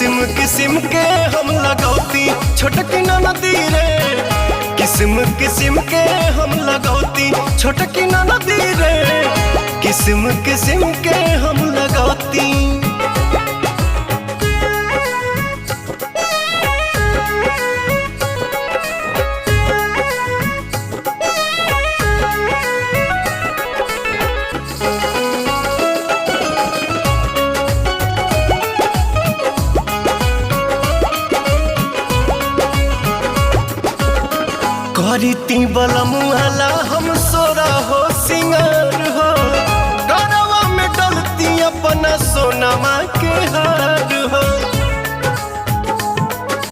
किस्म किस्म के हम लगौती छोटकी नदी रे, किस्म किस्म के हम लगौती छोटकी नदी रे, किस्म किस्म के हम लगौती। करीती बलमुहला हम सोरा हो सिंगार हो, गरवा में डलती अपना सोनमा